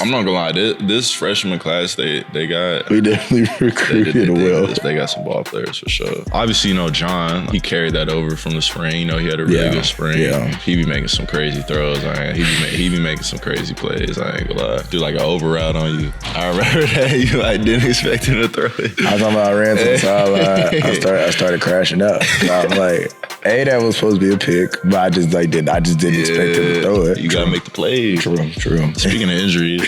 I'm not gonna lie. This freshman class, they got. We definitely recruited well. They got some ball players for sure. Obviously, John, he carried that over from the spring. He had a really good spring. Yeah. He be making some crazy throws. He be making some crazy plays. I ain't gonna lie. Do like an over route on you. I remember that. You didn't expect him to throw it. I was talking about I ran to the sideline. I started crashing up. I was like, hey, that was supposed to be a pick, but I just didn't expect him to throw it. You gotta make the plays. True. Speaking of injuries,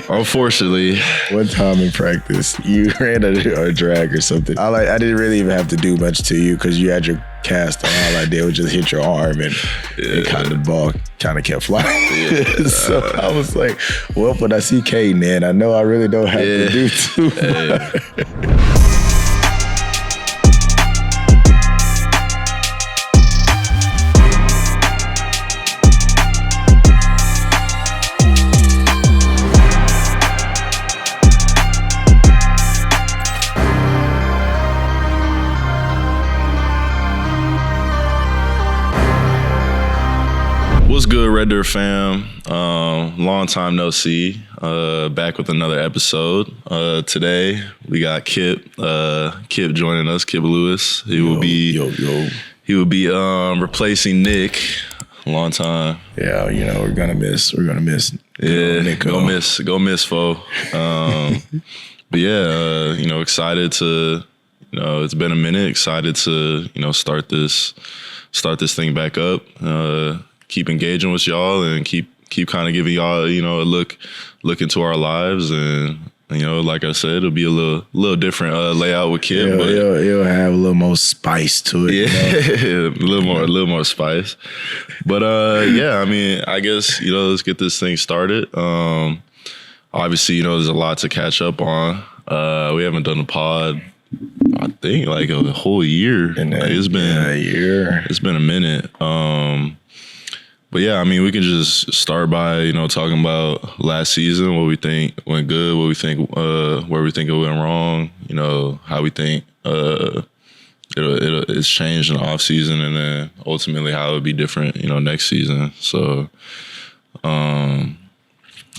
unfortunately, one time in practice, you ran a drag or something. I didn't really even have to do much to you because you had your cast on. All I did was just hit your arm and the ball kind of kept flying. So I was like, well, when I see Kaden, man, I know I really don't have to do too much. What's good, Red Dirt fam? Long time no see. Back with another episode. Today we got Kip joining us. Kip Lewis. He will be replacing Nick. Long time. Yeah, we're gonna miss. Yeah, Nico. go miss, fo. But yeah, excited to. It's been a minute. Excited to start this thing back up. Keep engaging with y'all and keep kind of giving y'all a look into our lives, and like I said, it'll be a little different layout with Kip, but it'll have a little more spice to it. Yeah, a little more spice. But I guess let's get this thing started. Obviously, there's a lot to catch up on. We haven't done a pod, I think, like a whole year. It's been a year. It's been a minute. But yeah, we can just start by talking about last season, what we think went good, what we think where we think it went wrong, how we think it's changed in the off season, and then ultimately how it would be different next season. So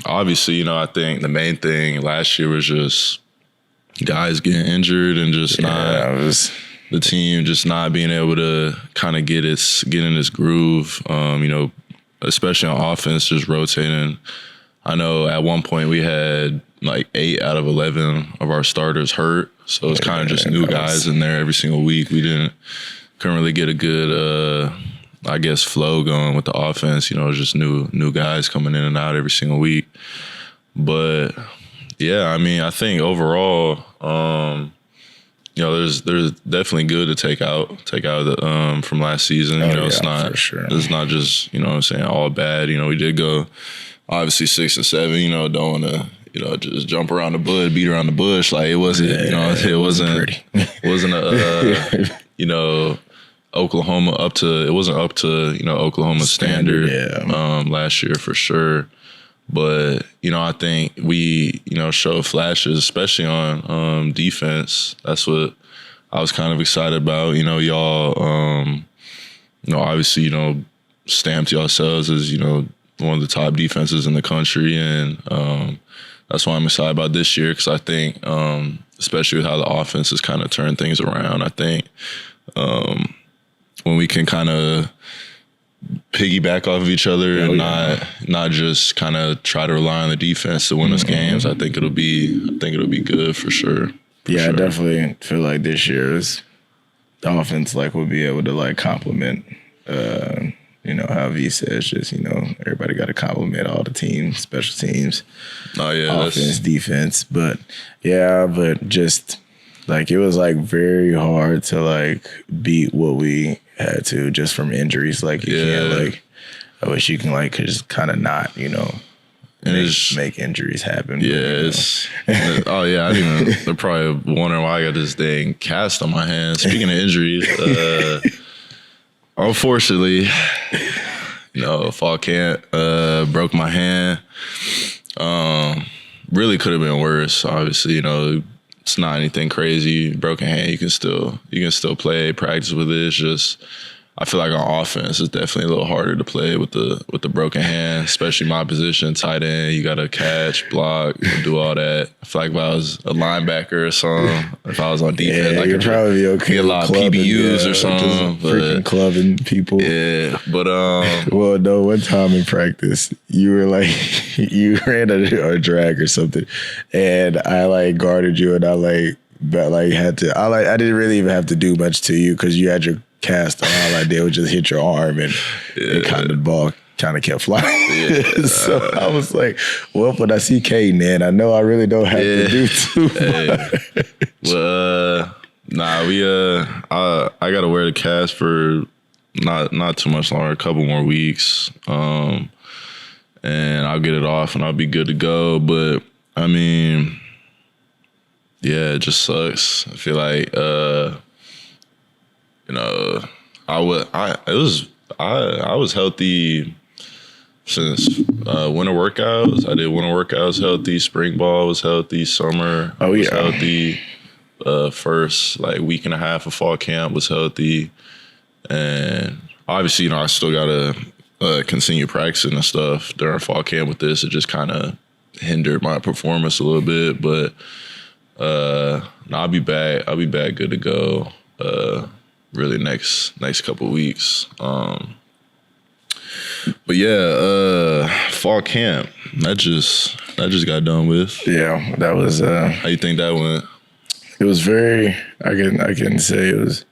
obviously I think the main thing last year was just guys getting injured and just the team just not being able to kind of get in this groove, especially on offense, just rotating. I know at one point we had like 8 out of 11 of our starters hurt, so it's kind of just new guys in there every single week. Couldn't really get a good, flow going with the offense. Just new guys coming in and out every single week. But yeah, I think overall, there's definitely good to take out from last season. It's not for sure. It's not just all bad. We did go obviously 6 and 7. Don't want to just jump around the bush, beat around the bush. Like it wasn't it wasn't a Oklahoma up to Oklahoma's standard last year for sure. But, I think we, showed flashes, especially on defense. That's what I was kind of excited about. Y'all, obviously, stamped yourselves as, one of the top defenses in the country. And that's why I'm excited about this year, because I think, especially with how the offense has kind of turned things around, I think when we can kind of piggyback off of each other and not just kind of try to rely on the defense to win us games, I think it'll be good for sure. I definitely feel like this year's offense will be able to complement how V says, just everybody got to compliment all the teams, special teams, offense, defense, but just it was very hard to beat what we had to just from injuries. You can't I wish you can just kind of not make injuries happen. Yeah, I didn't even. They're probably wondering why I got this dang cast on my hand. Speaking of injuries, unfortunately, fall camp broke my hand. Really could have been worse. Obviously, it's not anything crazy. Broken hand, you can still play, practice with it. It's just I feel like on offense, it's definitely a little harder to play with the broken hand, especially my position, tight end. You got to catch, block, do all that. I feel like if I was a linebacker or something, if I was on defense, I could probably be okay. Get a lot of PBUs or something. Freaking clubbing people. Yeah, but well, no, one time in practice, you were like, you ran a drag or something, and I like guarded you, and I didn't really even have to do much to you because you had your cast on. All I did was just hit your arm, and it kind of the ball kind of kept flying. Yeah. So I was like, well, when I see Kaden, man, I know I really don't have to do too much. Well, I got to wear the cast for not too much longer, a couple more weeks, and I'll get it off and I'll be good to go. But I mean, yeah, it just sucks. I feel like I was healthy since winter workouts. I did winter workouts healthy. Spring ball was healthy. Summer was healthy. First week and a half of fall camp was healthy, and obviously I still gotta continue practicing and stuff during fall camp with this. It just kind of hindered my performance a little bit, but I'll be back. I'll be back good to go. Really next couple weeks. But yeah, fall camp that just got done with. Yeah, that was. How you think that went? It was very. I can say it was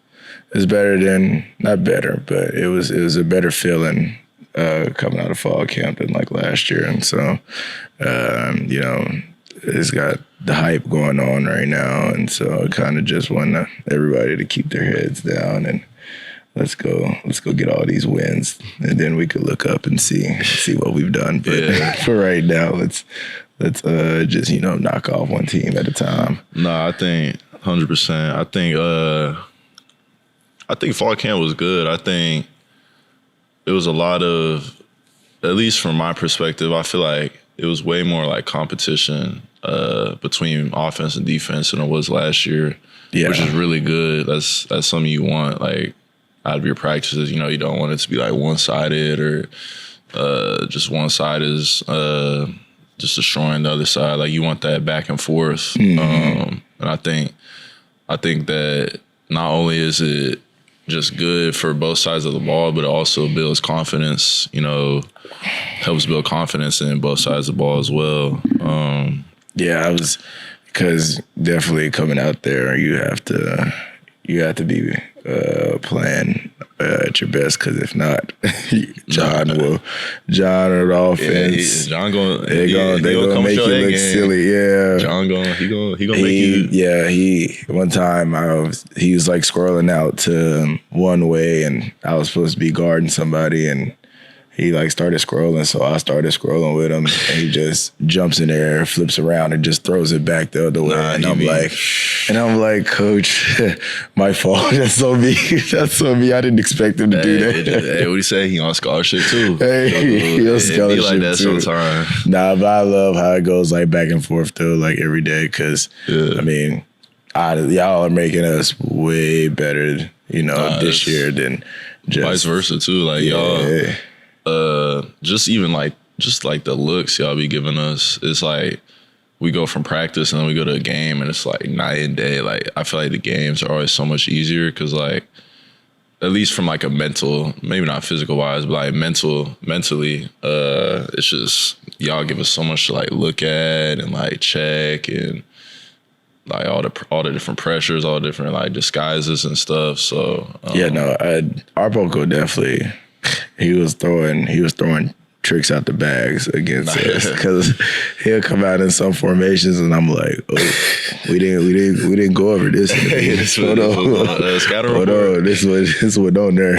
better than, not better, but it was a better feeling coming out of fall camp than like last year, and so it's got the hype going on right now, and so I kind of just want everybody to keep their heads down and let's go get all these wins, and then we could look up and see what we've done. But for right now, let's just knock off one team at a time. No, I think 100%. I think fall camp was good. I think it was a lot of, at least from my perspective, I feel like it was way more like competition between offense and defense than it was last year, which is really good. That's something you want out of your practices. You don't want it to be like one-sided or just one side is just destroying the other side. Like you want that back and forth. And I think that not only is it just good for both sides of the ball, but it also builds confidence, helps build confidence in both sides of the ball as well. Because definitely coming out there, you have to be playing at your best, because if not, John or the offense, John they're gonna make you look silly. Yeah, John he gonna make you. Yeah, one time he was like scrolling out to one way, and I was supposed to be guarding somebody, and he started scrolling, so I started scrolling with him, and he just jumps in there, flips around, and just throws it back the other way. And I'm like, Coach, my fault. That's on me. That's on me. I didn't expect him to do that. Hey, what he say? He on scholarship too. Hey, he on scholarship be like that too. sometimes. Nah, but I love how it goes back and forth though, every day. Because I mean, y'all are making us way better, this year than just vice versa too. Y'all. Just the looks y'all be giving us, it's like we go from practice and then we go to a game and it's like night and day. I feel like the games are always so much easier because at least from a mental, maybe not physical wise, but mentally, it's just y'all give us so much to look at and check and all the different pressures, all the different disguises and stuff. So Arboko definitely. He was throwing tricks out the bags against us, because he'll come out in some formations and I'm like, oh, we didn't go over this. Hold on, this one on there.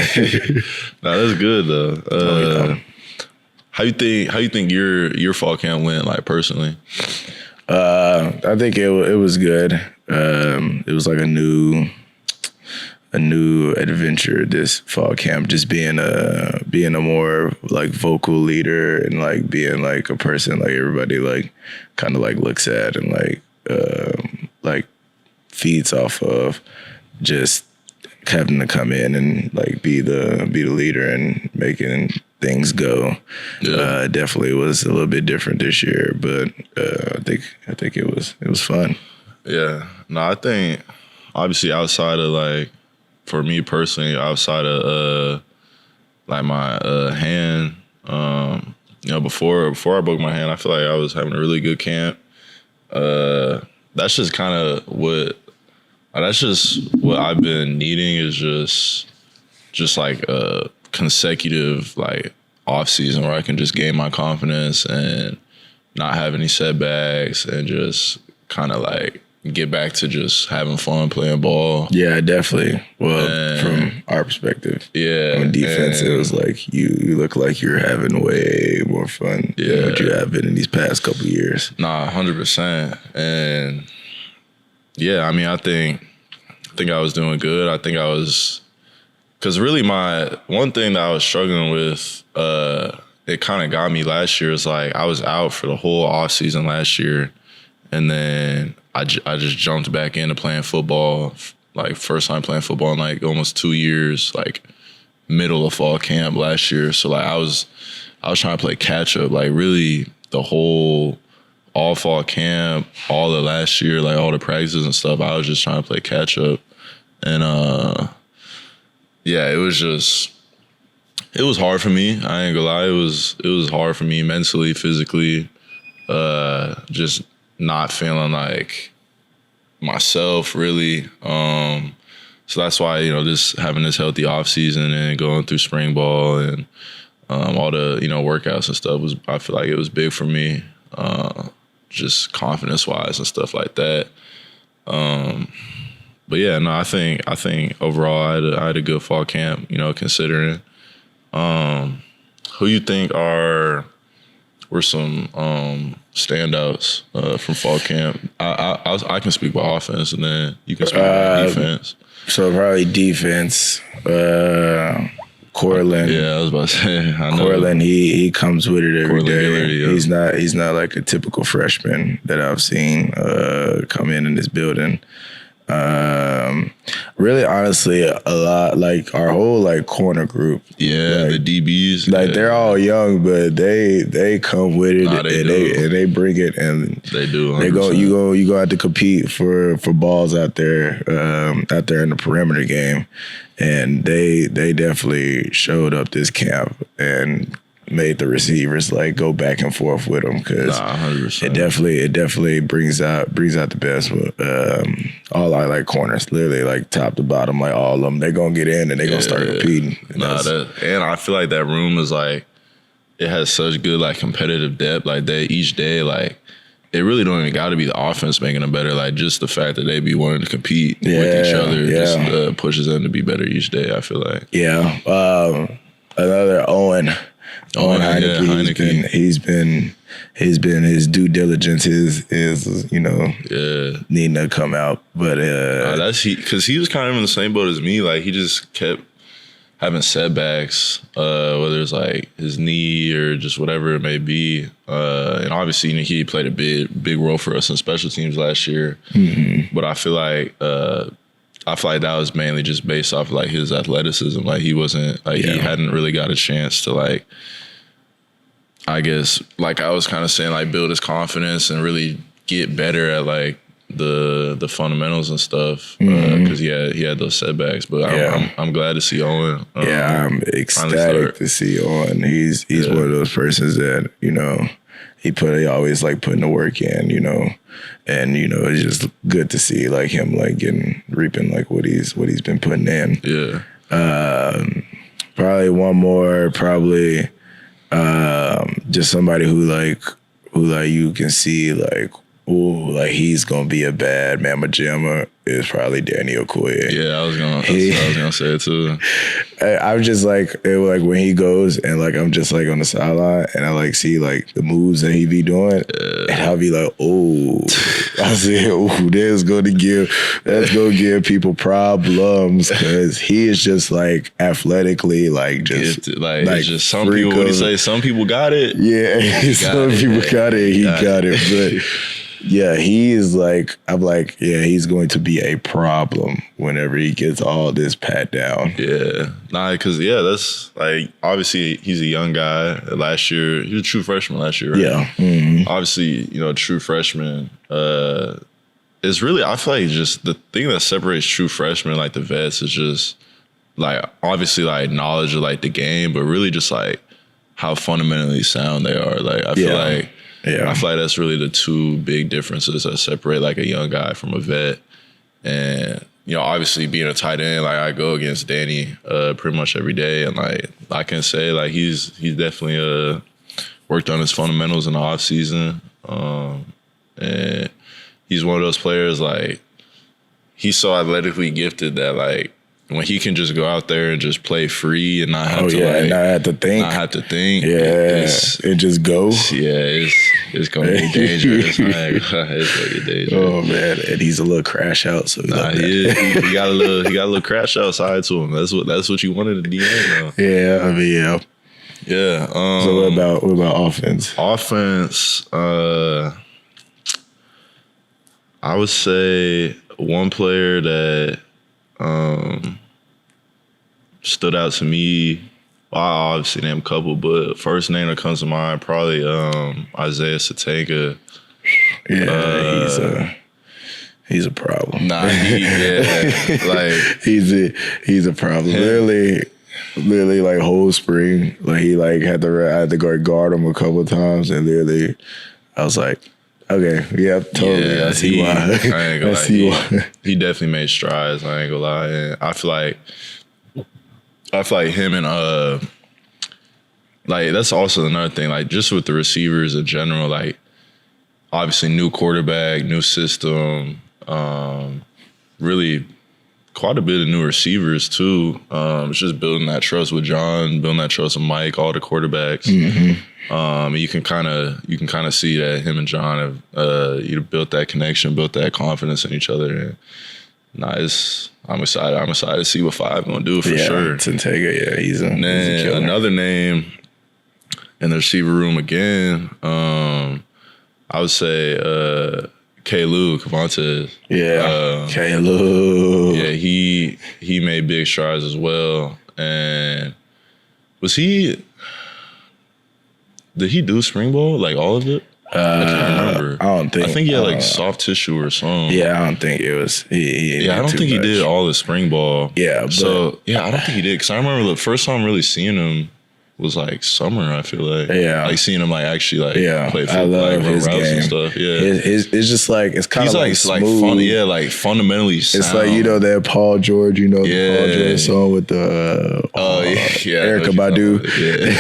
Nah, that's good though. How you think your fall camp went personally? I think it was good. It was a new adventure this fall camp, just being a more vocal leader and being a person everybody kind of looks at and feeds off of, just having to come in and like be the leader and making things go. Definitely was a little bit different this year, but I think it was fun. Yeah. No, I think obviously outside of like, for me personally, outside of like my hand, before I broke my hand, I feel like I was having a really good camp. That's just kind of what I've been needing, is just like a consecutive like off season where I can just gain my confidence and not have any setbacks and just kind of like get back to just having fun playing ball. Yeah, definitely. Well, from our perspective, on defense, it was like you look like you're having way more fun than what you have been in these past couple of years. Nah, 100%. And yeah, I mean, I think I was doing good. I think I was, because really my one thing that I was struggling with, it kind of got me last year, is like I was out for the whole off season last year, and then I just jumped back into playing football, like first time playing football in like almost 2 years, like middle of fall camp last year. So like I was trying to play catch up, like really the whole all fall camp, all the last year, like all the practices and stuff. I was just trying to play catch up, and it was hard for me. I ain't gonna lie, it was hard for me mentally, physically, just not feeling like myself really. So that's why, just having this healthy off season and going through spring ball and all the, workouts and stuff I feel like it was big for me, just confidence wise and stuff like that. But yeah, no, I think overall I had a good fall camp, considering. Who you think were some standouts from fall camp? I can speak about offense, and then you can speak about defense. So probably defense. Cortland. Yeah, I was about to say. I know. Cortland, he comes with it every day. Gillard, yeah. He's not like a typical freshman that I've seen come in this building. Really, honestly, a lot, like our whole like corner group. Yeah, like, the DBs. Like they're all young, but they come with it, and they bring it, and they do. 100%. You go out to compete for balls out there in the perimeter game, and they definitely showed up this camp and made the receivers like go back and forth with them, because 100%. It definitely brings out the best. All our like corners, literally like top to bottom, like all of them, they're gonna get in and they're gonna start competing. And I feel like that room is like, it has such good like competitive depth. Like each day, like it really don't even got to be the offense making them better. Like just the fact that they be wanting to compete with each other just pushes them to be better each day, I feel like. Yeah. Another Owen Heineke, he's been his due diligence is needing to come out, but that's because he was kind of in the same boat as me. Like he just kept having setbacks, whether it's like his knee or just whatever it may be, and obviously he played a big role for us in special teams last year. Mm-hmm. But I feel like that was mainly just based off of like his athleticism. Like he wasn't like he hadn't really got a chance to like, I guess, like I was kind of saying, like build his confidence and really get better at like the fundamentals and stuff, because he had those setbacks. But I'm glad to see Owen. I'm ecstatic to see Owen. He's one of those persons that he always like putting the work in, and it's just good to see like him like reaping like what he's been putting in. Yeah. Probably one more. Just somebody who you can see like, ooh, like he's gonna be a bad mamma jamma, is probably Daniel Koya. Yeah, I was gonna say it too. I'm just like when he goes and like I'm just like on the sideline and I like see like the moves that he be doing, and I'll be like, oh, I say, oh, that's gonna give people problems, because he is just like athletically like just like it's just some people. What do you say? Some people got it. Yeah, some people got it. He got it, but. Yeah, he is like, I'm like, yeah, he's going to be a problem whenever he gets all this pat down. Yeah. Nah, because, that's, like, obviously he's a young guy. Last year, he was a true freshman last year, right? Yeah. Mm-hmm. Obviously, true freshman. It's really, I feel like just the thing that separates true freshmen, like the vets, is just, like, obviously, like, knowledge of, like, the game, but really just, like, how fundamentally sound they are. Like, I feel like that's really the two big differences that separate like a young guy from a vet. And obviously being a tight end, like I go against Danny pretty much every day, and like I can say like he's definitely worked on his fundamentals in the off season, and he's one of those players like he's so athletically gifted that like when he can just go out there and just play free and not have to not have to think. Yeah, it just goes. Yeah, it's gonna be dangerous, man. It's gonna get dangerous. Oh man, and he's a little crash out. So he got a little crash out side to him. That's what you wanted in the DM, though. Yeah, I mean, yeah. Yeah. So what about offense? Offense, I would say one player that stood out to me. Well, I obviously named a couple, but first name that comes to mind probably Isaiah Satega. Yeah, he's a problem. Nah, like he's a problem. Literally, like whole spring, like he like had to guard him a couple of times, and literally, I was like, okay, yeah, totally. Yeah, I see why. I ain't gonna lie. He definitely made strides. I ain't gonna lie. And I feel like him and like that's also another thing. Like just with the receivers in general, like obviously new quarterback, new system, really quite a bit of new receivers too. It's just building that trust with John, building that trust with Mike, all the quarterbacks. Mm-hmm. You can kind of see that him and John have built that connection, built that confidence in each other. And I'm excited to see what Five gonna do for sure. Tentega, he's a killer. Another name in the receiver room again. I would say K-Lou Cavantes. Yeah, K-Lou. Yeah, he made big strides as well. And did he do spring ball, like all of it? I can't remember. I think he had like soft tissue or something. Yeah, I don't think it was. I don't think he did all the spring ball. Yeah, but I don't think he did, because I remember the first time really seeing him was like summer. I feel like like seeing him like actually like play football, I love like his run routes game. and stuff. Yeah, it's just like it's kind of like fun. Yeah, like fundamentally sound. It's like that Paul George, the Paul George song with the Erykah Badu. Yeah,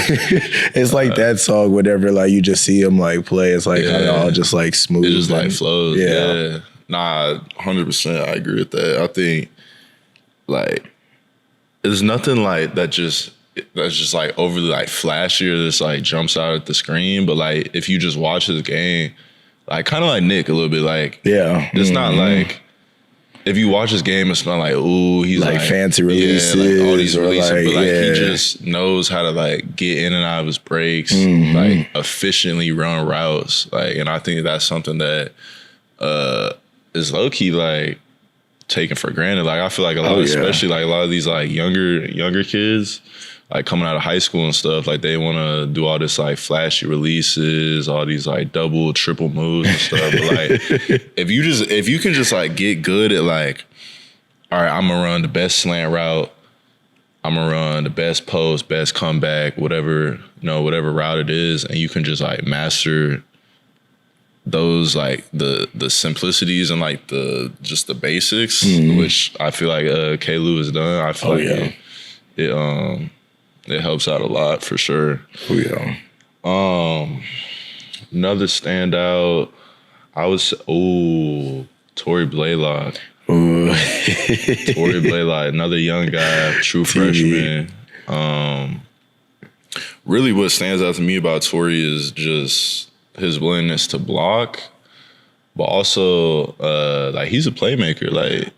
it's like that song. Whenever like you just see him like play, it's like kind of all just like smooth. It just like flows. Yeah. Nah, 100%. I agree with that. I think like there's nothing like that's just like overly like flashy or this like jumps out at the screen. But like if you just watch his game, like kind of like Nick a little bit, like it's not like if you watch his game, it's not like ooh he's like fancy releases, like all these releases, like, but like he just knows how to like get in and out of his breaks, like efficiently run routes, like, and I think that's something that is low key like taken for granted. Like I feel like especially like a lot of these like younger kids, like coming out of high school and stuff, like they want to do all this like flashy releases, all these like double, triple moves and stuff. But like, if you can just like get good at like, all right, I'm gonna run the best slant route, I'm gonna run the best post, best comeback, whatever route it is, and you can just like master those like the simplicities and like the basics, which I feel like K-Lou has done. I feel it helps out a lot for sure. Oh yeah. Another standout, I was Tory Blaylock. Ooh. Tory Blaylock, another young guy, true freshman. Really, what stands out to me about Tory is just his willingness to block, But also, like he's a playmaker. Like,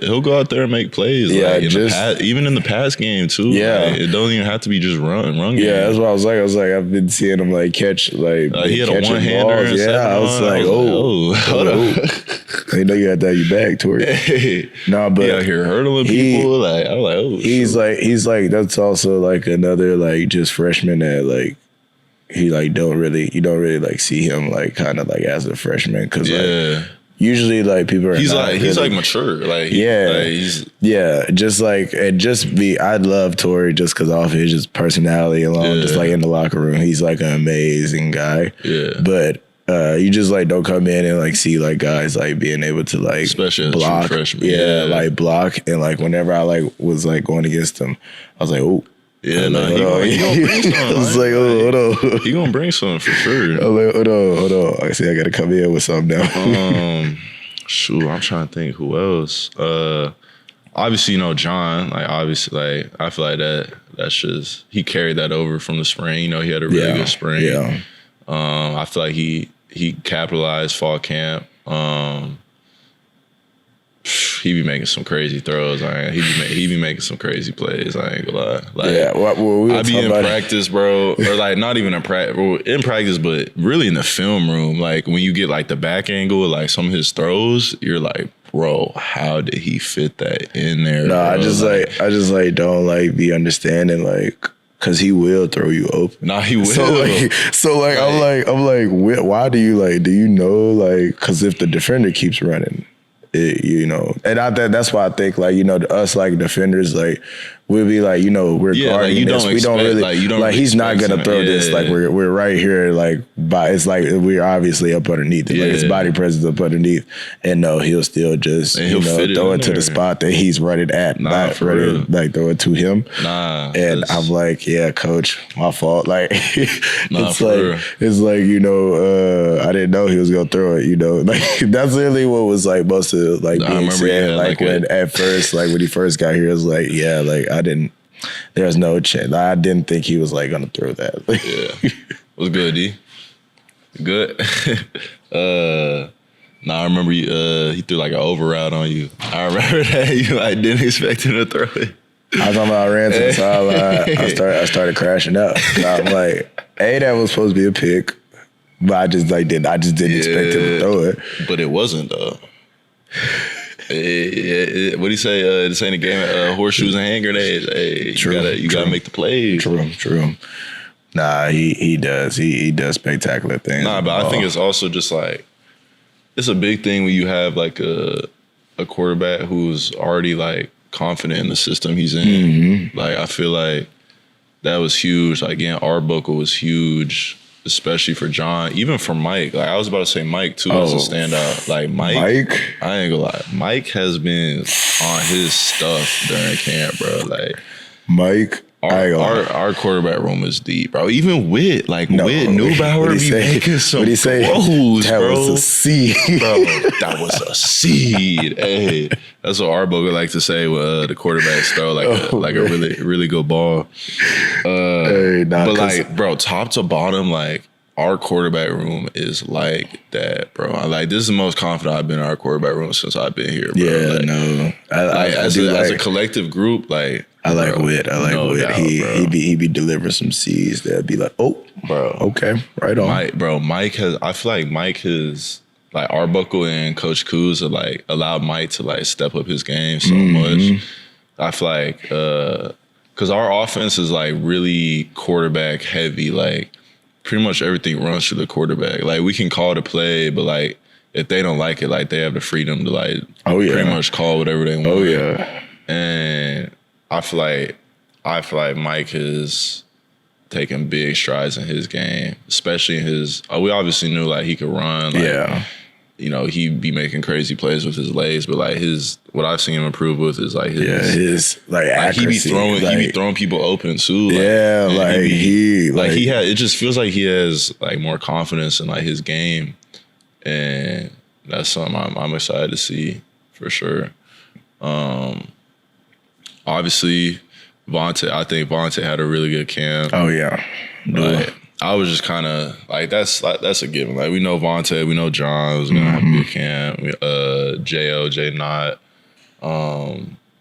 he'll go out there and make plays. Yeah, like even in the pass game too. Yeah, like, it don't even have to be just run game. Yeah, that's what I was like. I've been seeing him like catch like he had a one-hander. Yeah, I was like, hold up. I know you had that your back, Tori. Nah, but he out here hurdling people. Like I was like, oh, he's like that's also like another like just freshman that like. He like you don't really like see him like kind of like as a freshman because like usually like people are he's like mature like just like and just I'd love Tory just because off his just personality alone just like in the locker room he's like an amazing guy but you just like don't come in and like see like guys like being able to like especially block freshman like block and like whenever I like was like going against him I was like oh. Yeah, no, he gonna bring something. I was like, hold on. He gonna bring something for sure. I'm like, hold on. I see I gotta come in with something now. Shoot, I'm trying to think who else. Obviously, you know, John, like obviously, like I feel like that's just he carried that over from the spring. You know, he had a really good spring. Yeah. I feel like he capitalized fall camp. He be making some crazy throws. He be making some crazy plays. I ain't gonna lie. Like, I be in practice, bro, or like not even in practice, but really in the film room. Like when you get like the back angle, of, like some of his throws, you're like, bro, how did he fit that in there? No, I just don't like be understanding like. Cause he will throw you open. Nah, he will. So I'm like, why do you know, like, cause if the defender keeps running, you know, and that's why I think like, you know, us like defenders, like we'll be like, you know, we're guarding like this. We don't really like he's not gonna throw this. Like we're right here, like it's like we're obviously up underneath it. Like his body presence up underneath. And no, he'll still just throw it to the spot that he's running at, not ready to like throw it to him. And I'm like, yeah, coach, my fault. Like it's like, you know, I didn't know he was gonna throw it, you know. Like that's really what was like most of like being said. Like when at first, like when he first got here, it was like, yeah, like there's no chance. I didn't think he was like gonna throw that. What's good, D? Good. I remember he threw like an over route on you. I remember that you like didn't expect him to throw it. I was talking about I ran to the sideline. I started crashing up. I'm like, that was supposed to be a pick, but I just didn't expect him to throw it. But it wasn't though. What do you say? This ain't a game of horseshoes and hand grenades. Hey, you gotta make the plays. True. Nah, he does. He does spectacular things. Nah, but I think it's also just like it's a big thing when you have like a quarterback who's already like confident in the system he's in. Mm-hmm. Like I feel like that was huge. Like again, Arbuckle was huge. Especially for John, even for Mike. Like I was about to say Mike too as a standout. Like Mike, I ain't gonna lie. Mike has been on his stuff during camp, bro. Like Mike, our quarterback room is deep, bro. Even Witt Neubauer be making some throws, that bro. was a seed, bro. That was a seed. Hey, that's what our book like to say when the quarterbacks throw like a really good ball. But like, bro, top to bottom, like our quarterback room is like that, bro. Like this is the most confident I've been in our quarterback room since I've been here, bro. Yeah, like, no, as a collective group, like. I like Witt. I like Witt. He be delivering some C's that'd be like, oh, bro, okay, right on. Mike has. I feel like Mike has, like Arbuckle and Coach Kuz have like allowed Mike to like step up his game so much. I feel like because our offense is like really quarterback heavy. Like pretty much everything runs through the quarterback. Like we can call the play, but like if they don't like it, like they have the freedom to like pretty much call whatever they want. Oh yeah, and. I feel like Mike has taken big strides in his game, especially in his. We obviously knew like he could run. Like, you know, he'd be making crazy plays with his legs, but like what I've seen him improve with is like his accuracy. He be throwing people open too. Like, it just feels like he has like more confidence in like his game, and that's something I'm excited to see for sure. Obviously, I think Vontae had a really good camp. Oh yeah, but I was just kind of like that's a given. Like we know Vontae, we know John was gonna have a good camp. Jo, J Knott, you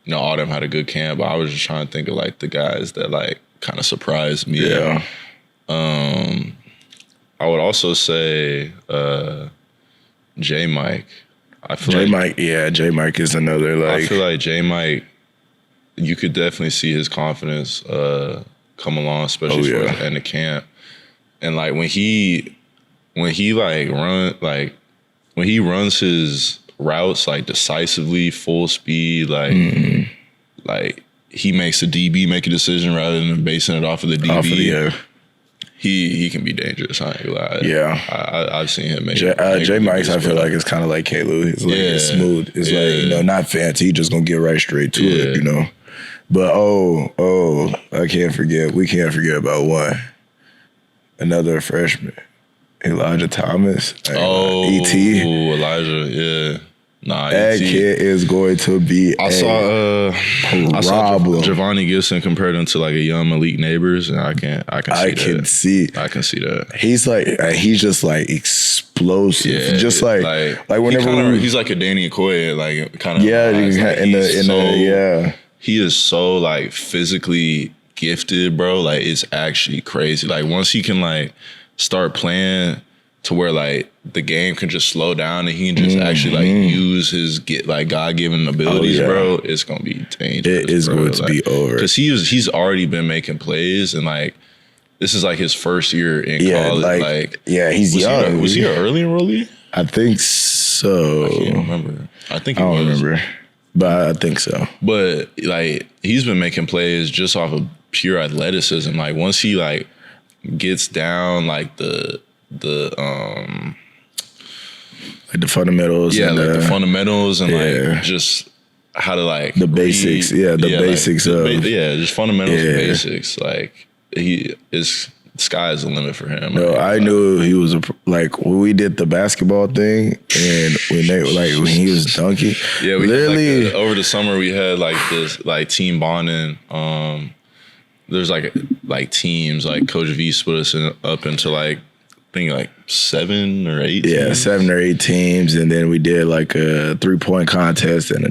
know, all them had a good camp. But I was just trying to think of like the guys that like kind of surprised me. Yeah. I would also say J Mike. I feel J like Mike, yeah, J Mike is another like. I feel like J Mike, you could definitely see his confidence come along, especially towards the end of camp. And like when he runs his routes like decisively, full speed, like like he makes the DB make a decision rather than basing it off of the DB. He can be dangerous. I ain't gonna lie. Yeah, I've seen him make J Mike's. I feel like it's kind of like Kalu. It's like it's smooth. It's like, you know, not fancy. He just gonna get right straight to it. You know. But I can't forget. We can't forget about one. Another freshman, Elijah Thomas. ET. Elijah, yeah. Nah, that kid is going to be. I saw Giovanni Gibson compared him to like a young Malik Neighbors, and I can see that. He's just like explosive. Yeah, just like whenever he's like a Danny Koya, like kind of he is so like physically gifted, bro. Like it's actually crazy. Like once he can like start playing to where like the game can just slow down and he can just actually like use his God-given abilities, bro, it's gonna be dangerous. It is going to be over because he's already been making plays and like this is like his first year in college. He's young. Was he an early enrollee? I think so. I can't remember. I don't remember, but I think so. But like he's been making plays just off of pure athleticism. Like once he like gets down like the fundamentals. Yeah, like the fundamentals and like just how to like the basics. Basics of just fundamentals and basics. Like sky is the limit for him. No, I knew he was like when we did the basketball thing and when he was dunking. Yeah, we literally had over the summer we had like this like team bonding. There's like teams like Coach V split us up into like I think like 7 or 8 teams. Yeah, 7 or 8 teams, and then we did like a 3-point contest and a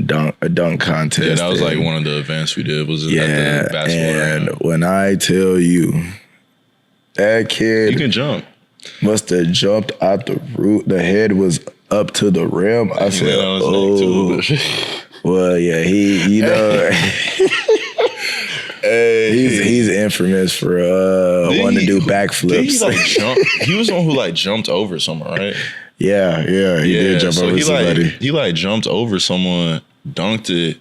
dunk contest. Yeah, that was like one of the events we did. Was at the basketball and when I tell you, that kid, you can jump. Must have jumped out the roof. The head was up to the rim. I said, "Oh, well, yeah." He, you know. He's infamous for wanting to do backflips. He like jump? He was the one who like jumped over someone, right? Yeah, he did jump over somebody. He like jumped over someone, dunked it,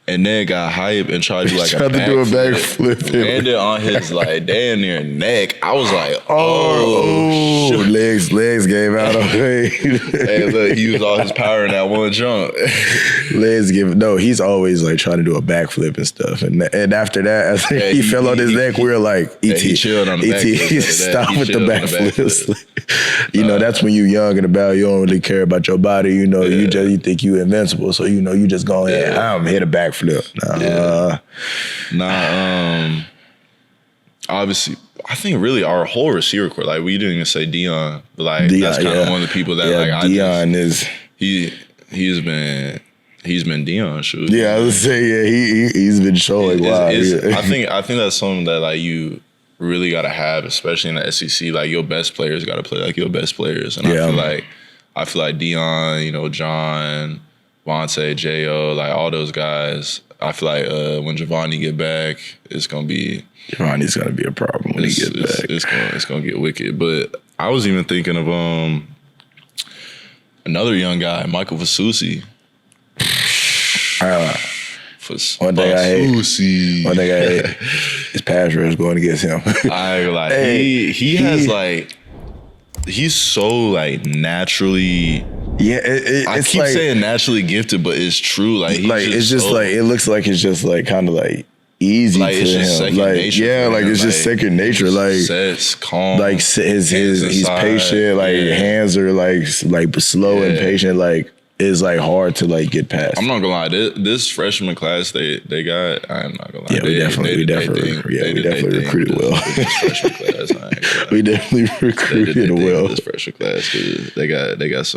and then got hype and tried to do like a backflip. Landed on his like damn near neck. I was like, oh legs gave out on me. Hey, look, he used all his power in that one jump. He's always like trying to do a backflip and stuff. And after that, I think he fell on his neck. We were like, ET, he chilled on the backflip. Stop with the backflips. You know, that's when you're young and about, you don't really care about your body. You know, you think you invincible. So, you know, you just go ahead, I'm hit a backflip. Obviously, I think really our whole receiver core, like we didn't even say Dion, but like that's kind of one of the people that Dion is he's been Dion shoot. Yeah, I would say he's been showing. I think that's something that like you really gotta have, especially in the SEC. Like your best players gotta play like your best players, and I feel like Dion, you know, John, Vontae, Jo, like all those guys. I feel like when Giovanni get back, Giovanni's gonna be a problem when he gets back. It's gonna get wicked. But I was even thinking of another young guy, Michael Fasusi. One thing I hate is pass rush going against him. I like he has like he's so like naturally. Yeah, I keep saying naturally gifted, but it's true. Like it's just like it looks like it's just like kind of like easy like to it's just him. Second nature like it's just second nature. Like sets calm. Like he's patient. Like hands are like slow and patient. Like is like hard to like get past. I'm not gonna lie. This freshman class they got. I'm not gonna lie. Yeah, we definitely recruited well. This freshman class, we definitely recruited well. This freshman class, they got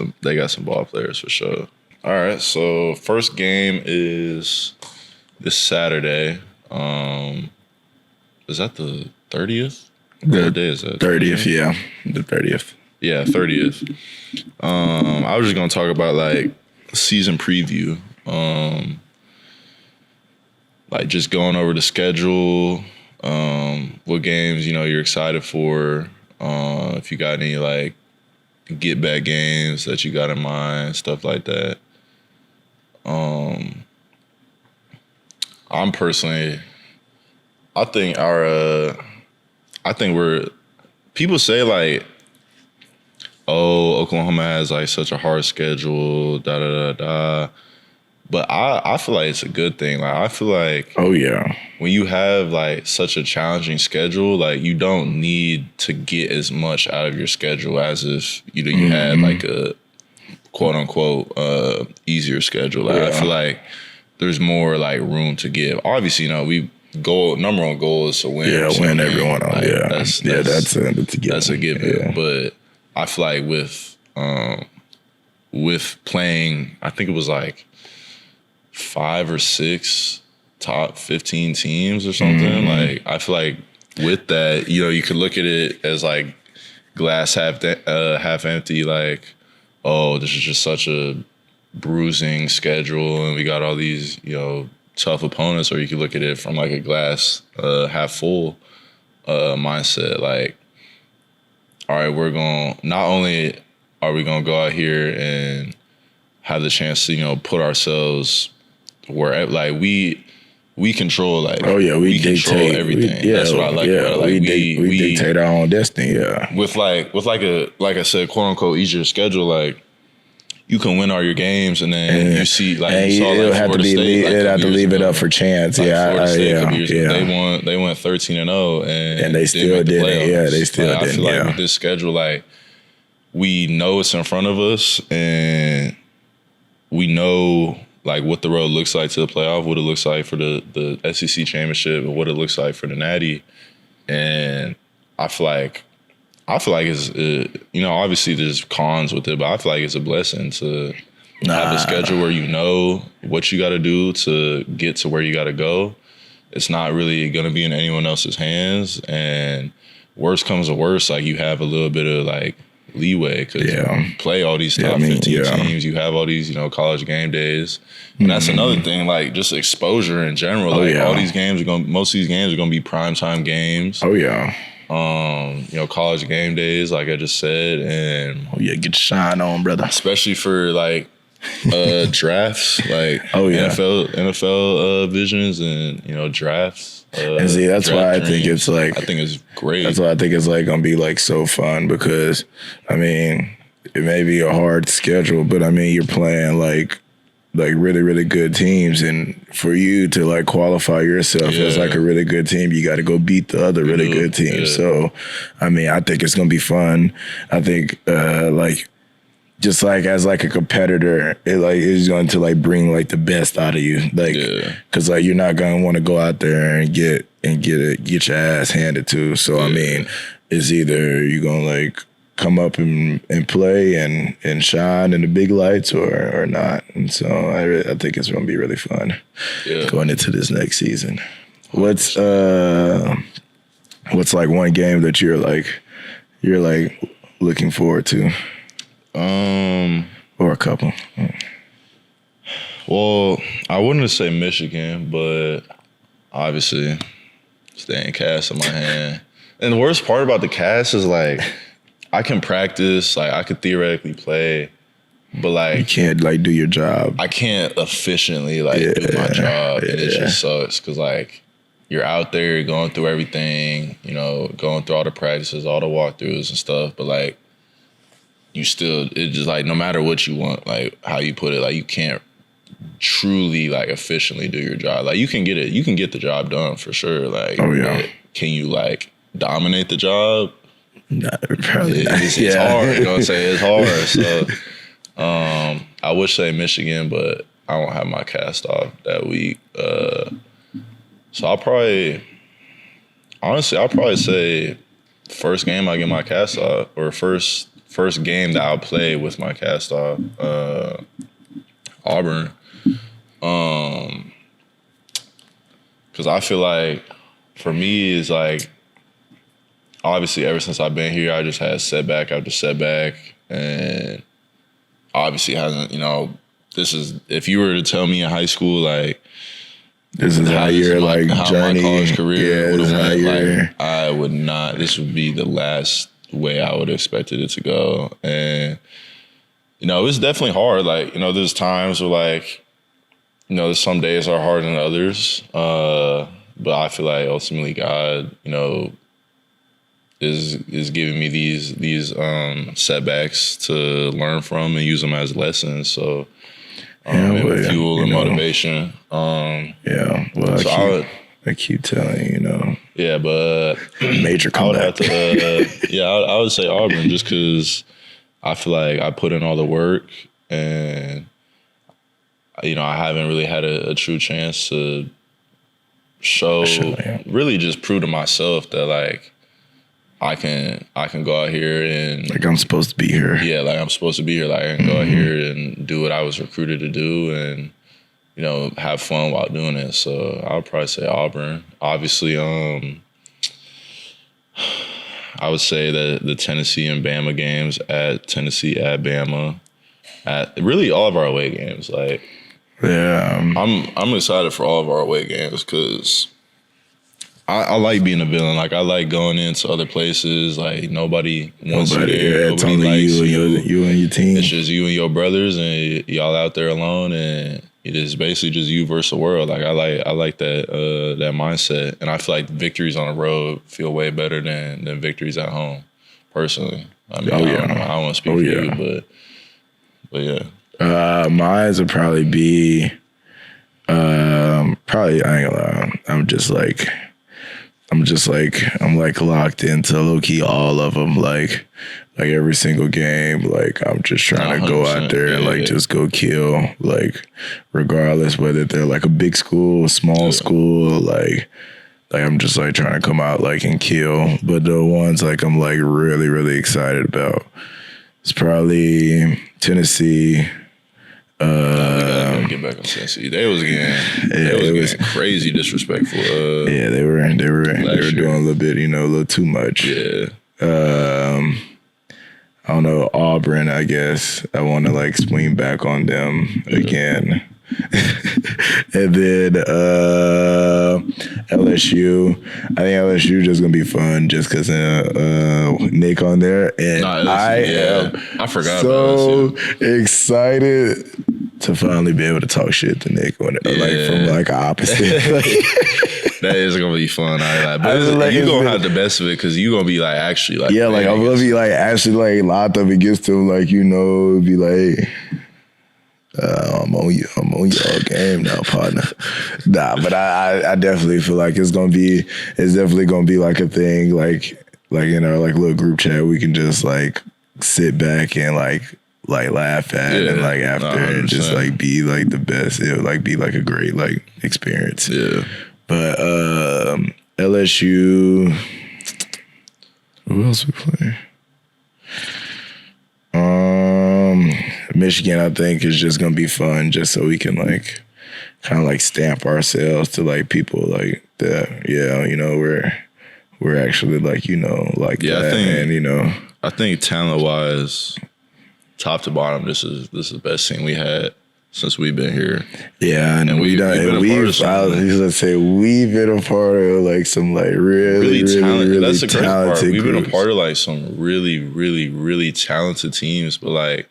some ball players for sure. All right, so first game is this Saturday. Is that the 30th? What day is that? 30th, yeah, the 30th. Yeah, 30th. I was just gonna talk about like season preview. Like just going over the schedule, what games, you're excited for, if you got any like get back games that you got in mind, stuff like that. I'm personally, I think people say like, oh, Oklahoma has like such a hard schedule, da da da da. But I feel like it's a good thing. Like I feel like, oh yeah, when you have like such a challenging schedule, like you don't need to get as much out of your schedule as if you had like a quote unquote easier schedule. Like, I feel like there's more like room to give. Obviously, number one goal is to win. Yeah, win everyone. Like, that's a given. That's a given. Yeah. But I feel like with playing, I think it was like 5 or 6 top 15 teams or something. Like I feel like with that, you could look at it as like glass half empty. Like, oh, this is just such a bruising schedule, and we got all these tough opponents. Or you could look at it from like a glass half full mindset. Like, all right, not only are we gonna go out here and have the chance to put ourselves where like we control, like, oh yeah, we control dictate everything. That's what I like about it. Like we dictate our own destiny. Yeah, with like I said, quote unquote easier schedule. Like you can win all your games, and then you see like you saw like Florida State. It'll have to leave it up for chance. Like Florida State they went 13-0, and they still didn't. Yeah, they still didn't. I feel like with this schedule, like we know it's in front of us, and we know like what the road looks like to the playoff, what it looks like for the SEC championship, and what it looks like for the Natty. And I feel like it's obviously there's cons with it, but I feel like it's a blessing to have a schedule where you know what you got to do to get to where you got to go. It's not really going to be in anyone else's hands, and worst comes to worst, like you have a little bit of like leeway because you play all these top 15 teams. You have all these, college game days. And that's another thing, like just exposure in general. All these games most of these games are going to be primetime games. Oh, yeah. College game days, like I just said. And get your shine on, brother. Especially for like drafts, like NFL visions and drafts. And see, that's why I think it's like, I think it's great. That's why I think it's like gonna be like so fun because, I mean, it may be a hard schedule, but I mean, you're playing like really, really good teams, and for you to like qualify yourself as like a really good team, you got to go beat the other really good teams. Yeah. So, I mean, I think it's gonna be fun. I think like just like as like a competitor, it like is going to like bring like the best out of you, like because like you're not gonna want to go out there and get your ass handed to. So I mean, it's either you're gonna like come up and play and shine in the big lights or not. And so I think it's gonna be really fun going into this next season. What's like one game that you're like looking forward to? Or a couple. Well, I wouldn't say Michigan, but obviously staying cast in my hand. And the worst part about the cast is like I can practice, like I could theoretically play, but like you can't like do your job. I can't efficiently like do my job, and it just sucks because like you're out there going through everything, going through all the practices, all the walkthroughs and stuff, but like you still, it's just like no matter what you want, like how you put it, like you can't truly like efficiently do your job. Like you can get the job done for sure. Like, can you like dominate the job? No, probably not. It's hard. You know what I'm saying? It's hard. So I would say Michigan, but I won't have my cast off that week. So I'll probably say first game I get my cast off, or first game that I'll play with my cast off, Auburn. Because I feel like for me is like, obviously ever since I've been here, I just had setback after setback, and obviously hasn't, this is, if you were to tell me in high school, like, this is how your like journey, my college career would have went, like, I would not, this would be the last way I would have expected it to go. And, it's definitely hard. Like, there's times where like, there's some days are harder than others. But I feel like ultimately God, is giving me these setbacks to learn from and use them as lessons. So fuel and motivation. Well, so I keep telling you, Yeah, but major comeback. I would say Auburn, just because I feel like I put in all the work, and I haven't really had a true chance to really just prove to myself that like I can go out here and like I'm supposed to be here. Yeah, like I'm supposed to be here. Like I can go out here and do what I was recruited to do, and have fun while doing it. So I would probably say Auburn. Obviously, I would say that the Tennessee and Bama games, at Tennessee, at Bama, at really all of our away games. Like, yeah, I'm excited for all of our away games because I like being a villain. Like, I like going into other places. Like, nobody wants you there. It's only you and your team. It's just you and your brothers, and y'all out there alone, and it is basically just you versus the world. Like, I like that mindset, and I feel like victories on the road feel way better than victories at home. Personally, I mean, I don't want to speak for you, but yeah. Mine would probably be probably, I ain't gonna lie, I'm locked into low key all of them, like every single game. Like, I'm just trying to go out there and just go kill, like, regardless whether they're like a big school, small school, like I'm just like trying to come out like and kill. But the ones like I'm like really, really excited about, it's probably Tennessee. Get back on Tennessee. They was getting crazy disrespectful. They were doing a little bit, a little too much. Yeah. I don't know, Auburn, I guess. I want to like swing back on them again. And then LSU. I think LSU just gonna be fun just because Nick on there, and I forgot so excited to finally be able to talk shit to Nick on it, like from like opposite. That is gonna be fun. But you're gonna have the best of it because you're gonna be like actually like I'm gonna be like actually like locked up against him, like be like. I'm on your game now, partner. Nah, but I definitely feel like it's definitely gonna be like a thing, like in our like little group chat we can just like sit back and like laugh at and like after and just like be like the best. It'll like be like a great like experience. Yeah. But LSU, who else we play? Michigan, I think, is just gonna be fun, just so we can like kind of like stamp ourselves to like people like that. Yeah, we're actually like that. I think talent wise, top to bottom, this is the best thing we had since we've been here. Yeah, and we've been a part of like some like really talented. That's the crazy part. We've groups. been a part of like some really, really, really talented teams, but like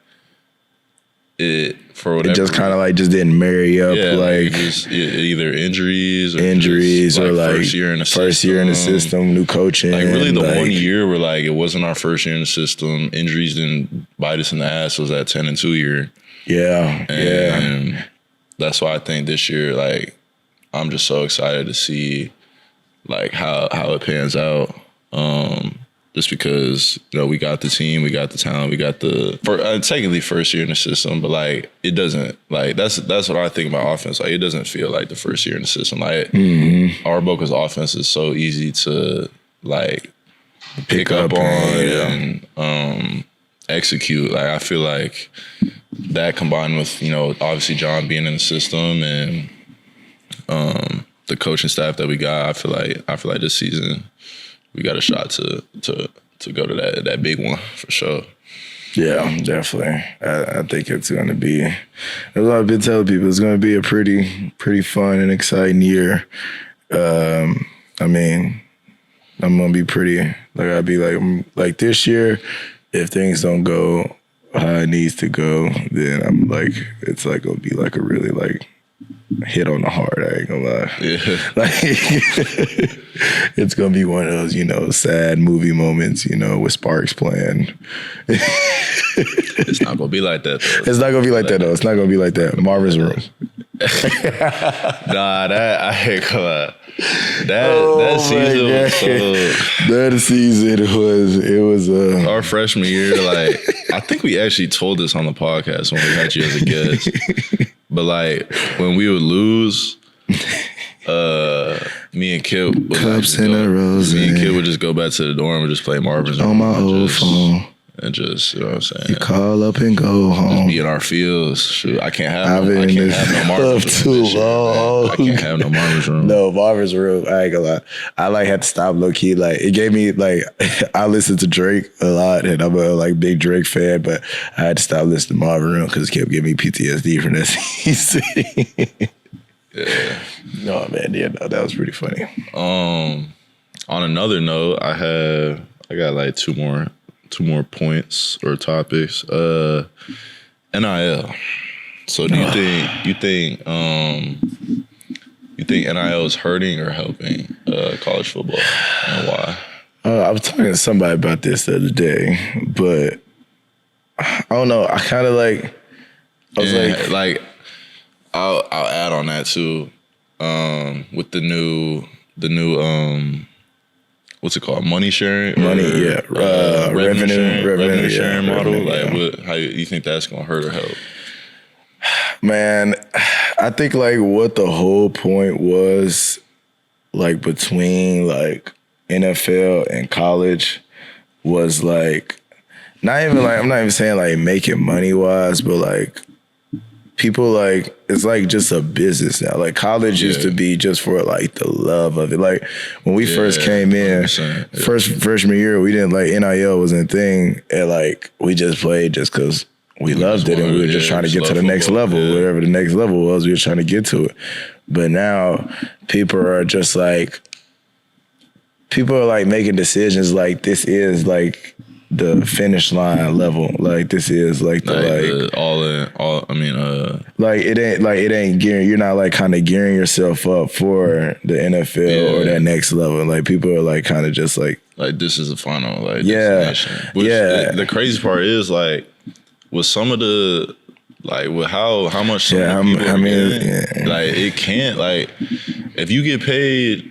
it for whatever. It just kind of like just didn't marry up. Yeah, like either injuries or like first year in the system, new coaching. Like really, the 1 year where like it wasn't our first year in the system, injuries didn't bite us in the ass. Was that 10-2 year. Yeah, and that's why I think this year, like, I'm just so excited to see, like, how it pans out. just because, we got the team, we got the talent, we got technically first year in the system, but like it doesn't, like that's what I think about offense. Like it doesn't feel like the first year in the system. Like our Boca's offense is so easy to like pick up on and execute. Like I feel like that combined with, obviously John being in the system and the coaching staff that we got, I feel like this season we got a shot to go to that big one for sure. Yeah, definitely. I think it's going to be. That's what I've been telling people. It's going to be a pretty fun and exciting year. I mean, I'm going to be pretty. Like I'd be like this year. If things don't go how it needs to go, then I'm like, it's like gonna be like a really like hit on the heart. I ain't gonna lie. Yeah. Like it's gonna be one of those, sad movie moments, with Sparks playing. It's not gonna be like that though. It's not gonna be like that though. It's not gonna be like that. Marvin's Room. Nah, that I ain't gonna lie. That season was so. That season was our freshman year. Like I think we actually told this on the podcast when we had you as a guest. But like when we would lose, me and Kip would Cups in a rose. Me and Kip would just go back to the dorm and just play Marvin's on my old phone. And just, you know what I'm saying? You call up and go home. Just be in our fields. Shoot, I can't have no Marvin's Room. I can't have no Marvin's Room. No, Marvin's Room. I ain't gonna lie. I like had to stop low key. Like it gave me like I listen to Drake a lot, and I'm a like big Drake fan, but I had to stop listening to Marvin Room because it kept giving me PTSD from that season. Yeah. No man, yeah, no, that was pretty funny. On another note, I got like two more points or topics. NIL. So do you think NIL is hurting or helping college football, and why? I was talking to somebody about this the other day, but I don't know. I kind of like. I'll add on that too. With the new what's it called? Money sharing? Yeah. Revenue sharing model. Revenue, how you think that's gonna hurt or help? Man, I think like what the whole point was, like between like NFL and college, was like not even like I'm not even saying like making money wise, but like people like it's like just a business now. Like college used to be just for like the love of it. Like when we first came in, freshman year, we didn't like NIL wasn't a thing, and like we just played just because we loved it, and we were just trying to get to the next level, whatever the next level was. We were trying to get to it, but now people are making decisions like this is like the finish line level. Like this is like the like it ain't gearing. You're not like kind of gearing yourself up for the NFL or that next level. Like people are like kind of just like this is the final destination. Which the crazy part is like with some of the with how much some people are getting, like it can't if you get paid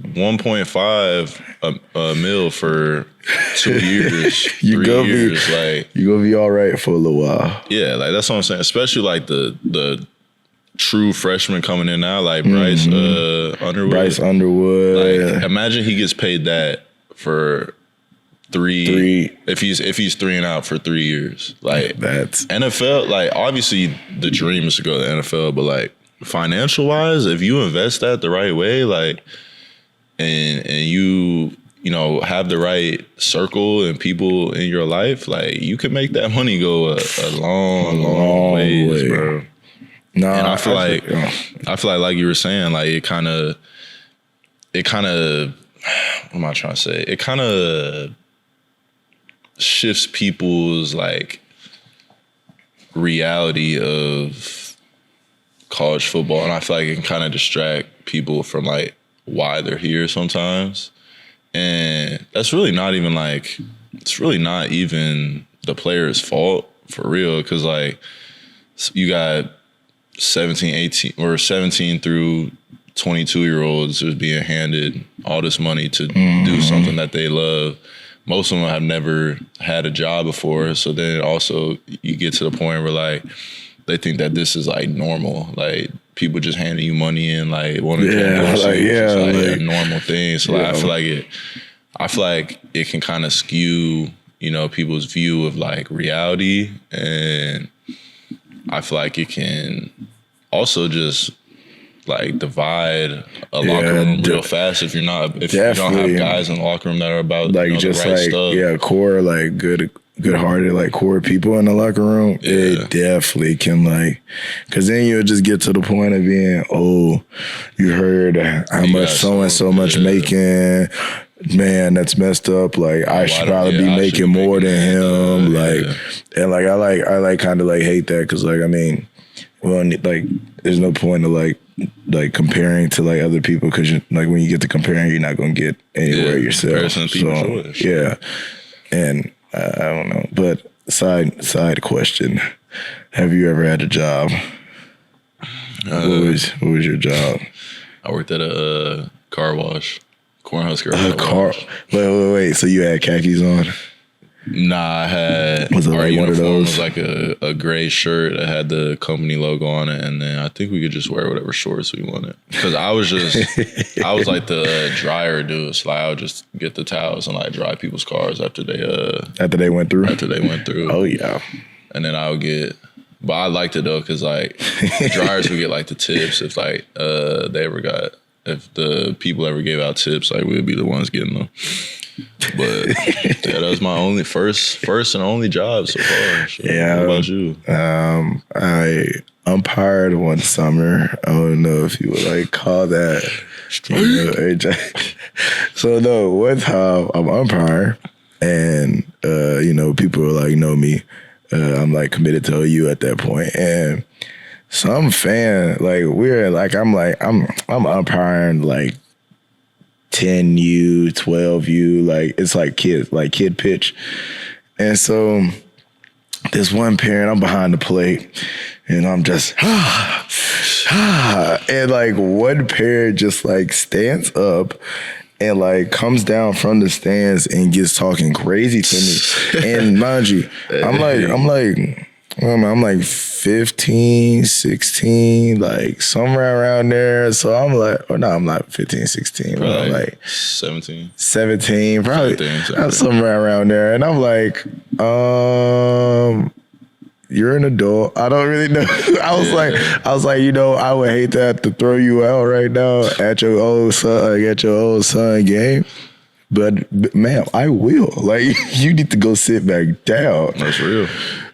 1.5 a mil for 2 years, 3 years, you're gonna be all right for a little while. Yeah, that's what I'm saying. Especially like the true freshmen coming in now, like Bryce Underwood. Like imagine he gets paid that for three if he's 3 and out for 3 years. Like that's NFL. Like obviously the dream is to go to the NFL, but like financial wise, if you invest that the right way, like and you have the right circle and people in your life, like you can make that money go a long ways, bro. No, and I feel like you were saying, like it kind of what am I trying to say? It kind of shifts people's like reality of college football, and I feel like it can kind of distract people from like why they're here sometimes. And that's really not even it's really not even the player's fault for real. Cause like you got 17 through 22 year olds just being handed all this money to do something that they love. most of them have never had a job before. So then also you get to the point where like they think that this is like normal, like people just handing you money and like wanting to a normal thing. So like, I feel like it can kind of skew, you know, people's view of like reality, and I feel like it can also just like divide a locker room real fast if you don't have guys in the locker room that are about like the right stuff. Core like good-hearted like core people in the locker room. It definitely can like, because then you'll just get to the point of being, oh, you heard how much so and so much making. Man, that's messed up. Like I should probably be making more than him. And like I like kind of like hate that because like I mean, well, like there's no point of like comparing to like other people because like when you get to comparing, you're not gonna get anywhere yourself. So and I don't know. But side question: have you ever had a job? What was your job? I worked at a car wash. Cornhusker. Wait. So you had khakis on? Nah, I had. Was it like one of those? Was like a gray shirt that had the company logo on it, and then I think we could just wear whatever shorts we wanted. Because I was like the dryer dude. So like I would just get the towels and like dry people's cars after they went through. Oh yeah. And then I would get. But I liked it though, because like dryers would get like the tips if like if the people ever gave out tips, like we'd be the ones getting them. But that was my first and only job so far. So, what about you? I umpired one summer. I don't know if you would like call that. So no, one time I'm umpire, and people were like know me. I'm like committed to OU at that point, and some fan I'm umpiring like 10U, 12U, like it's like kid pitch. And so this one parent, I'm behind the plate and I'm just and like one parent just like stands up and like comes down from the stands and gets talking crazy to me. And mind you, I'm like 15, 16, like somewhere around there. So I'm like, I'm not 15, 16. Probably I'm like 17, probably 17. Somewhere around there. And I'm like, you're an adult. I don't really know. I was like, I would hate to have to throw you out right now at your old son game. But ma'am, I will. Like, you need to go sit back down. That's real.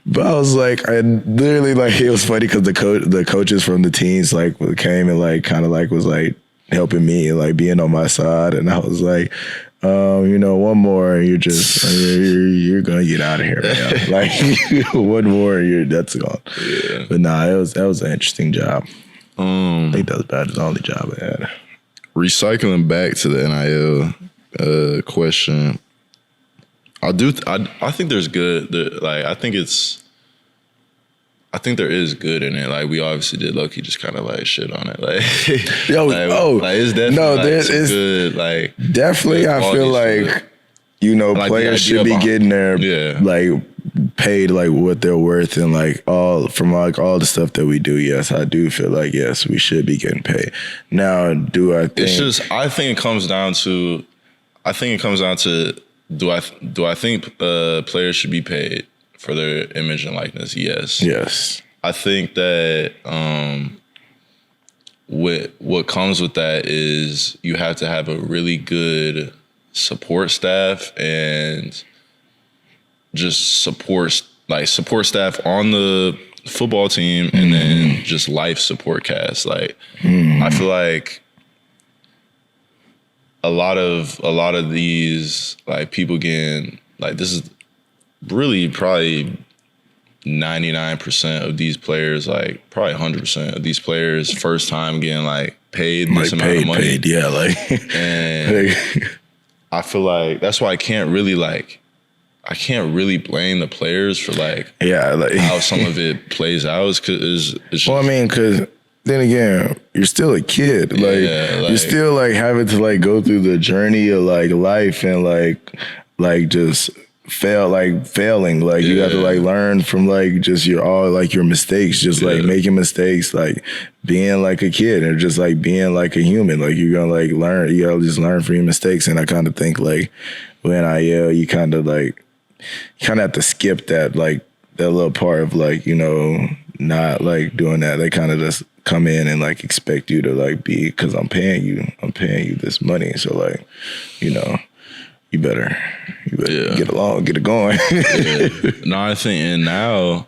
But I was like, I literally like, it was funny because the coaches from the teams like came and like kind of like was like helping me and like being on my side, and I was like, one more, and you're gonna get out of here, man. Like one more, and that's gone. Yeah. But nah, that was an interesting job. I think that was about the only job I had. Recycling back to the NIL question. I think there's good. I think there is good in it. Like we obviously did low-key just kind of like shit on it. Like, it's definitely good. Like definitely, I feel like players should be getting their like paid like what they're worth, and like all the stuff that we do. Yes, I do feel like yes, we should be getting paid. Now, do I think? It's just I think it comes down to. Do I think players should be paid for their image and likeness? Yes. Yes. I think that what comes with that is you have to have a really good support staff and just support staff on the football team, and then just life support cast. Like I feel like a lot of these like people getting like, this is really probably 99% of these players, like probably 100% of these players first time getting like paid this amount of money. And I feel like that's why I can't really blame the players for like how some of it plays out. Because then again, you're still a kid. Like you're still like having to like go through the journey of like life, and like like just failing. Like you got to like learn from like just your mistakes, just like making mistakes, like being like a kid or just like being like a human. Like you're gonna like learn, you gotta just learn from your mistakes. And I kind of think like when you kind of have to skip that little part of like, you know, not like doing that. They kind of just come in and like expect you to like be, because I'm paying you this money. So like, you know, you better get it going. No, I think, and now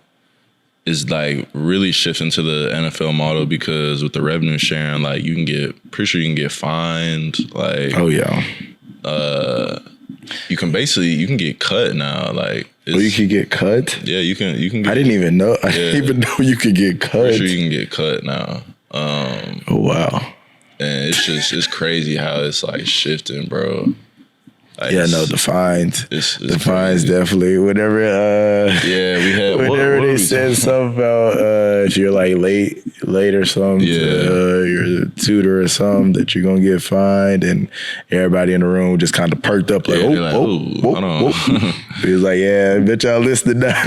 is like really shifting to the NFL model, because with the revenue sharing, like you can get fined. Like, oh yeah. You can get cut now. Like, you can get cut? Yeah, you can get, I didn't even know. I didn't even know you could get cut. Pretty sure you can get cut now. Oh wow. And it's crazy how it's like shifting, bro. Like, the fines. The fines definitely. Whenever we had whenever they said something about if you're like late or something, you're a tutor or something, that you're gonna get fined, and everybody in the room just kind of perked up like, hold on. He was like, yeah, I bet y'all listening now.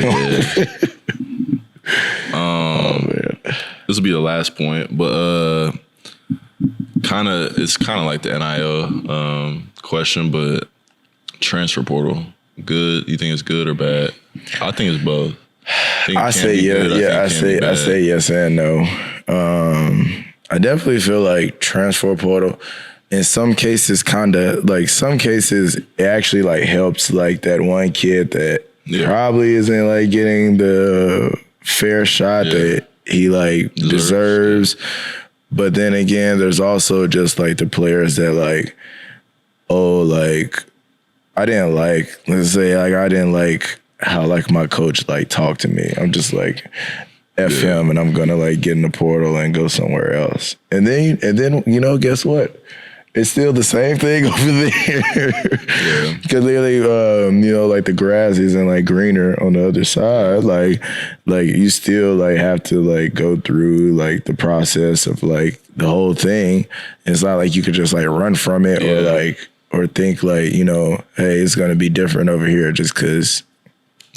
Oh man. This will be the last point, but it's kind of like the NIL question, but transfer portal, good? You think it's good or bad? I think it's both. I say yes and no. I definitely feel like transfer portal in some cases it actually like helps like that one kid that probably isn't like getting the fair shot that he like deserves. But then again, there's also just like the players that like, I didn't like how like my coach like talked to me. I'm just like, F him, and I'm gonna like get in the portal and go somewhere else. And then you know, guess what? It's still the same thing over there. Because literally, you know, like the grass isn't like greener on the other side. Like you still like have to like go through like the process of like the whole thing. It's not like you could just like run from it or think like, you know, hey, it's gonna be different over here just because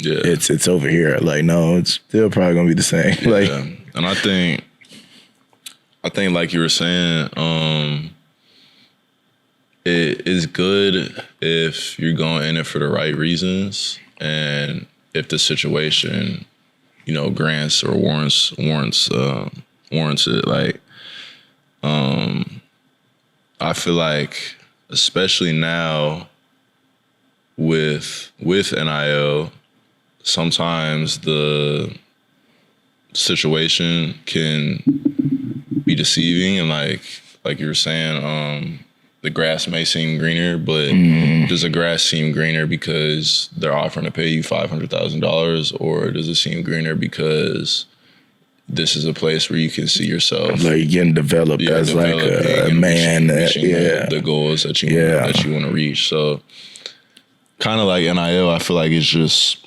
it's over here. Like, no, it's still probably gonna be the same. Like, and I think like you were saying, it is good if you're going in it for the right reasons, and if the situation, you know, grants or warrants it. Like, I feel like, especially now with NIL, sometimes the situation can be deceiving, and like you were saying, the grass may seem greener, but does the grass seem greener because they're offering to pay you $500,000, or does it seem greener because this is a place where you can see yourself like getting developed as like a man, reaching the goals that you want to reach? So kind of like NIL, I feel like it's just,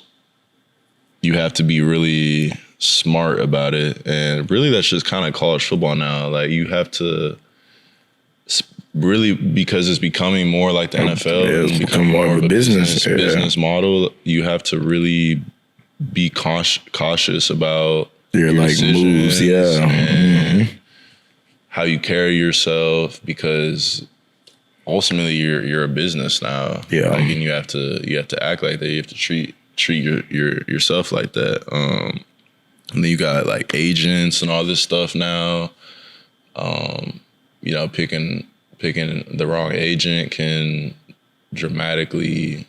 you have to be really smart about it, and really that's just kind of college football now. Like, you have to really, because it's becoming more like the NFL, it's becoming more of a business model. You have to really be cautious about your like moves, and how you carry yourself, because ultimately you're a business now. Like, and you have to act like that. You have to treat yourself like that. And then you got like agents and all this stuff now. You know, picking the wrong agent can dramatically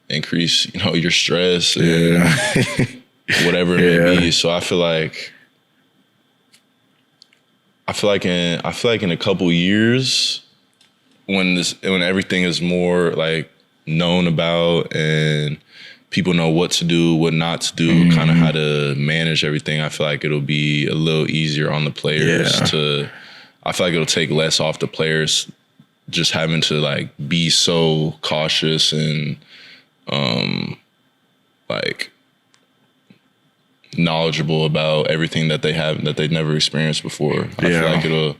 increase, you know, your stress and whatever it may be. So I feel like in a couple years, when everything is more like known about and people know what to do, what not to do, kind of how to manage everything, I feel like it'll be a little easier on the players I feel like it'll take less off the players just having to like be so cautious and like knowledgeable about everything that they've never experienced before. I feel like it'll,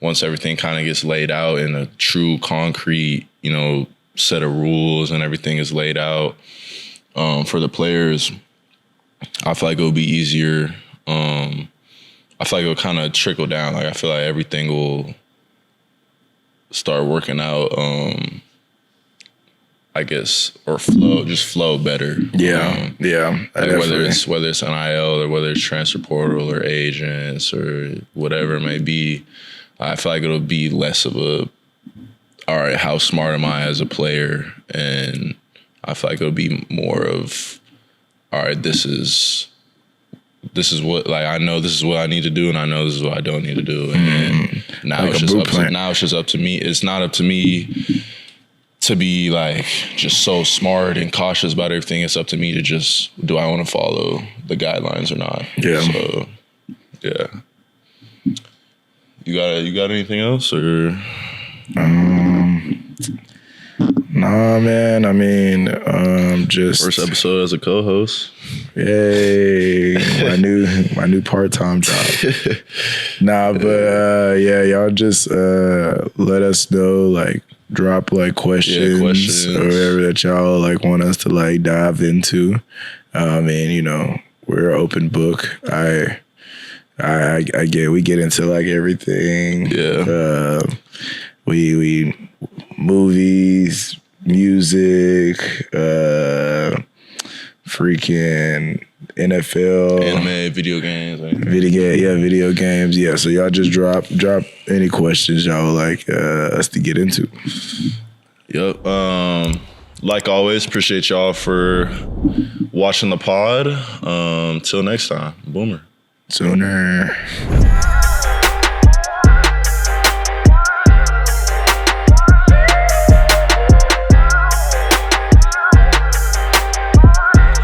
once everything kind of gets laid out in a true concrete, you know, set of rules and everything is laid out for the players, I feel like it'll be easier. I feel like it'll kind of trickle down. Like I feel like everything will start working out. I guess, or flow better. Yeah, like whether it's NIL or whether it's transfer portal or agents or whatever it may be, I feel like it'll be less of a, all right, how smart am I as a player? And I feel like it'll be more of, all right, this is what, like, I know this is what I need to do, and I know this is what I don't need to do. And now like it's just up to me. It's not up to me to be like just so smart and cautious about everything. It's up to me to just, do I want to follow the guidelines or not? Yeah. So yeah. You got anything else or? Nah, man. I mean, just first episode as a co-host. Yay! my new part-time job. Nah, but yeah, y'all just let us know, like, drop like questions or whatever that y'all like want us to like dive into. And you know, we're an open book. We get into like everything. Yeah. We movies, music, freaking NFL, anime, video games, video games. Yeah, so y'all just drop any questions y'all like us to get into. Yep. Like always, appreciate y'all for watching the pod. Till next time, Boomer. Sooner.